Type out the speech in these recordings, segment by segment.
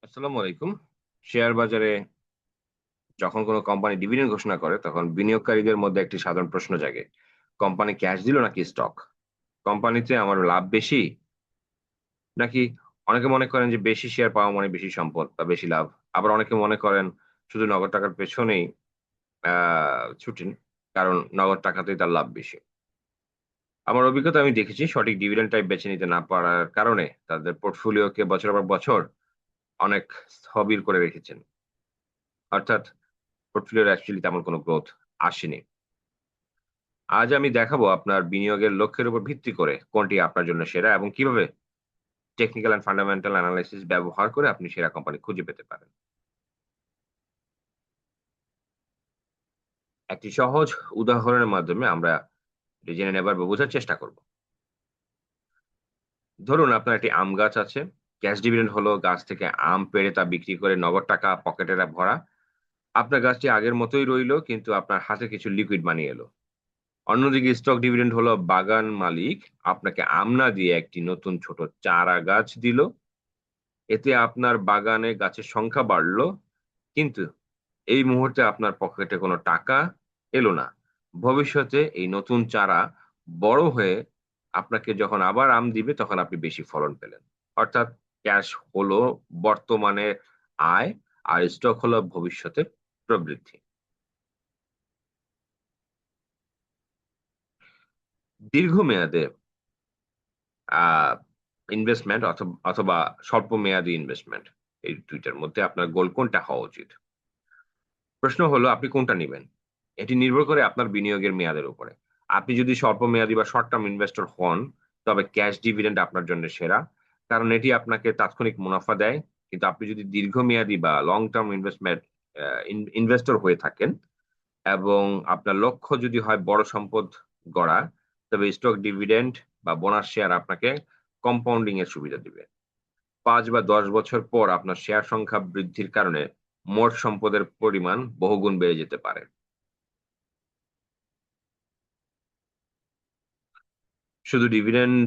আসসালামু আলাইকুম। শেয়ার বাজারে যখন কোনো কোম্পানি ডিভিডেন্ড ঘোষণা করে তখন বিনিয়োগকারীদের মধ্যে একটি সাধারণ প্রশ্ন জাগে। কোম্পানি ক্যাশ দিল নাকি স্টক? কোম্পানিতে আমার লাভ বেশি নাকি? অনেকে মনে করেন যে বেশি শেয়ার পাওয়া মানে বেশি সম্পদ বা বেশি লাভ। আবার অনেকে মনে করেন শুধু নগদ টাকার পেছনেই আ ছুটেন। কারণ নগদ টাকাতেই তার লাভ বেশি। আমার অভিজ্ঞতায় আমি দেখেছি সঠিক ডিভিডেন্ড টাইপ বেছে নিতে না পারার কারণে তাদের পোর্টফোলিওকে বছরের পর বছর অনেক স্থবির করে রেখেছেন। অর্থাৎ পোর্টফোলিওর অ্যাকচুয়ালি তেমন কোনো গ্রোথ আসেনি। আজ আমি দেখাবো আপনার বিনিয়োগের লক্ষ্যের উপর ভিত্তি করে কোনটি আপনার জন্য সেরা এবং কিভাবে টেকনিক্যাল অ্যান্ড ফান্ডামেন্টাল অ্যানালাইসিস ব্যবহার করে আপনি সেরা কোম্পানি খুঁজে পেতে পারেন। একটি সহজ উদাহরণের মাধ্যমে আমরা এটি জেনে নেবার বা বোঝার চেষ্টা করব। ধরুন আপনার একটি আম গাছ আছে। ক্যাশ ডিভিডেন্ড হলো গাছ থেকে আম পেড়ে তা বিক্রি করে নগদ টাকা পকেটে ভরা। আপনার গাছটি আগের মতোই রইলো কিন্তু আপনার হাতে কিছু লিকুইড মানি এলো। অন্যদিকে স্টক ডিভিডেন্ড হলো বাগান মালিক আপনাকে আম না দিয়ে একটি নতুন ছোট চারা গাছ দিল। এতে আপনার বাগানে গাছের সংখ্যা বাড়লো, কিন্তু এই মুহূর্তে আপনার পকেটে কোনো টাকা এলো না। ভবিষ্যতে এই নতুন চারা বড় হয়ে আপনাকে যখন আবার আম দিবে তখন আপনি বেশি ফলন পেলেন। অর্থাৎ ক্যাশ হলো বর্তমানে আয় আর স্টক হলো ভবিষ্যতের প্রবৃদ্ধি। দীর্ঘমেয়াদে আ ইনভেস্টমেন্ট অথবা স্বল্প মেয়াদী ইনভেস্টমেন্ট, এই ২ টার মধ্যে আপনার গোল কোনটা হওয়া উচিত? প্রশ্ন হলো আপনি কোনটা নিবেন? এটি নির্ভর করে আপনার বিনিয়োগের মেয়াদের উপরে। আপনি যদি স্বল্পমেয়াদী বা শর্ট টার্ম ইনভেস্টর হন, তবে ক্যাশ ডিভিডেন্ড আপনার জন্য সেরা। কারণ এটি আপনাকে তাৎক্ষণিক মুনাফা দেয়। কিন্তু আপনি যদি দীর্ঘমেয়াদী বা লং টার্ম ইনভেস্টমেন্ট ইনভেস্টর হয়ে থাকেন এবং আপনার লক্ষ্য যদি হয় বড় সম্পদ গড়া, তবে স্টক ডিভিডেন্ড বা বোনাস শেয়ার আপনাকে কম্পাউন্ডিং এর সুবিধা দিবে। ৫ বা ১০ বছর পর আপনার শেয়ার সংখ্যা বৃদ্ধির কারণে মোট সম্পদের পরিমাণ বহুগুণ বেড়ে যেতে পারে। শুধু ডিভিডেন্ড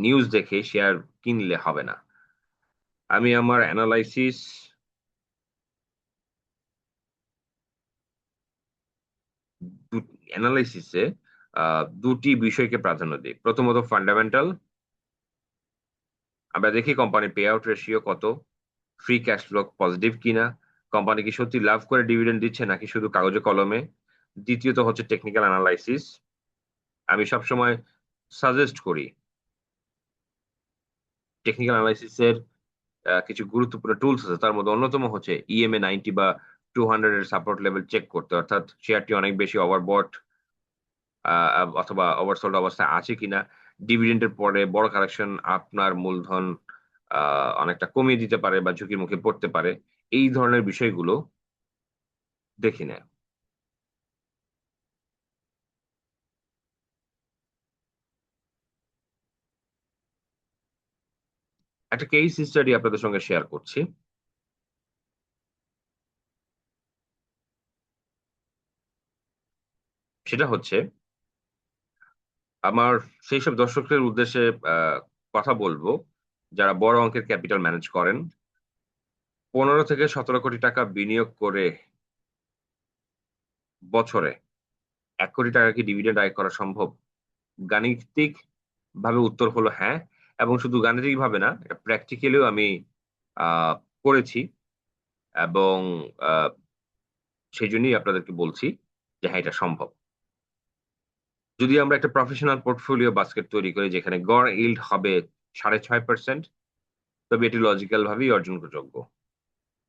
নিউজ দেখে শেয়ার কিনলে হবে না। আমি আমার দু এনালাইসিস এ ২ টি বিষয়কে প্রাধান্য দেই। প্রথমত ফান্ডামেন্টাল। আমরা দেখি কোম্পানির পে আউট রেশিও কত, ফ্রি ক্যাশ ফ্লো পজিটিভ কিনা, কোম্পানি কি সত্যি লাভ করে ডিভিডেন্ড দিচ্ছে নাকি শুধু কাগজে কলমে। দ্বিতীয়ত হচ্ছে টেকনিক্যাল অ্যানালাইসিস। আমি সবসময় সাজেস্ট করি টেকনিক্যাল অ্যানালাইসিস এর কিছু গুরুত্বপূর্ণ টুলস আছে। তার মধ্যে অন্যতম হচ্ছে ইএমএ 90 বা 200 এর সাপোর্ট লেভেল চেক করতে। অর্থাৎ শেয়ারটি অনেক বেশি ওভারবট আ অথবা ওভারসোল্ড অবস্থায় আছে কিনা। ডিভিডেন্ড এর পরে বড় কারেকশন আপনার মূলধন আ অনেকটা কমিয়ে দিতে পারে বা ঝুঁকির মুখে পড়তে পারে। এই ধরনের বিষয়গুলো দেখে নেয়া। একটা কেস স্টাডি আপনাদের সঙ্গে শেয়ার করছি। সেটা হচ্ছে আমার সেইসব দর্শকদের উদ্দেশ্যে আ কথা বলব, যারা বড় অঙ্কের ক্যাপিটাল ম্যানেজ করেন। ১৫ থেকে ১৭ কোটি টাকা বিনিয়োগ করে বছরে ৳১,০০,০০,০০০ কি ডিভিডেন্ড আয় করা সম্ভব? গাণিতিকভাবে উত্তর হলো হ্যাঁ, এবং শুধু গাণিতিকভাবে না, এটা প্র্যাকটিক্যালিও আমি আ করেছি এবং আ সেজন্যই আপনাদেরকে বলছি যে হ্যাঁ, এটা সম্ভব। যদি আমরা একটা প্রফেশনাল পোর্টফোলিও বাস্কেট তৈরি করি যেখানে গড় ইল্ড হবে ৬.৫%, তবে এটি লজিক্যাল ভাবেই অর্জনযোগ্য।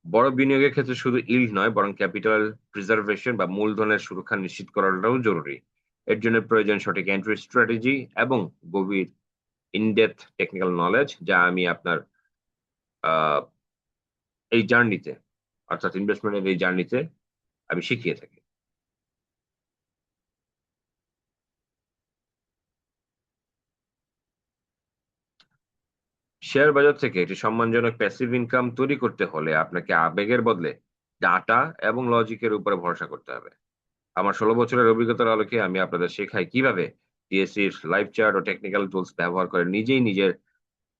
বড় বিনিয়োগের ক্ষেত্রে শুধু ইল্ড নয় বরং ক্যাপিটাল প্রিজার্ভেশন বা মূলধনের সুরক্ষা নিশ্চিত করাটাও জরুরি। এর জন্য প্রয়োজন সঠিক এন্ট্রি স্ট্র্যাটেজি এবং গভীর in-depth টেকনিক্যাল নলেজ, যা আমি আপনার আ এই জার্নিতে অর্থাৎ ইনভেস্টমেন্ট এর এই জার্নিতে আমি শিখিয়ে থাকি। শেয়ার বাজার থেকে একটি সম্মানজনক প্যাসিভ ইনকাম তৈরি করতে হলে আপনাকে আবেগের বদলে ডাটা এবং লজিকের উপরে ভরসা করতে হবে। আমার ১৬ বছরের অভিজ্ঞতার আলোকে আমি আপনাদের শেখাই কিভাবে ডিএসইর লাইভ চার্ট ও টেকনিক্যাল টুলস ব্যবহার করে নিজেই নিজের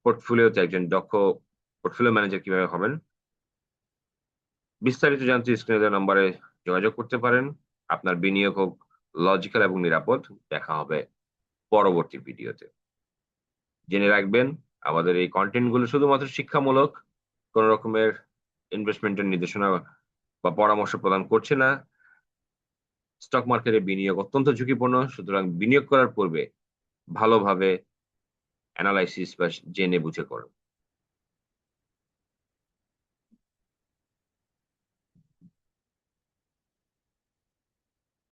পোর্টফোলিওতে একজন দক্ষ পোর্টফোলিও ম্যানেজার কিভাবে হবেন? বিস্তারিত জানতে স্ক্রিনে দেওয়া নম্বরে যোগাযোগ করতে পারেন। আপনার বিনিয়োগ হোক লজিক্যাল এবং নিরাপদ। দেখা হবে পরবর্তী ভিডিওতে। জেনে রাখবেন, আমাদের এই কনটেন্ট গুলো শুধুমাত্র শিক্ষামূলক, কোন রকমের ইনভেস্টমেন্টের নির্দেশনা বা পরামর্শ প্রদান করছে না। স্টক মার্কেটে বিনিয়োগ অত্যন্ত ঝুঁকিপূর্ণ, সুতরাং বিনিয়োগ করার পূর্বে ভালোভাবে অ্যানালাইসিস বা জেনে বুঝে করুন।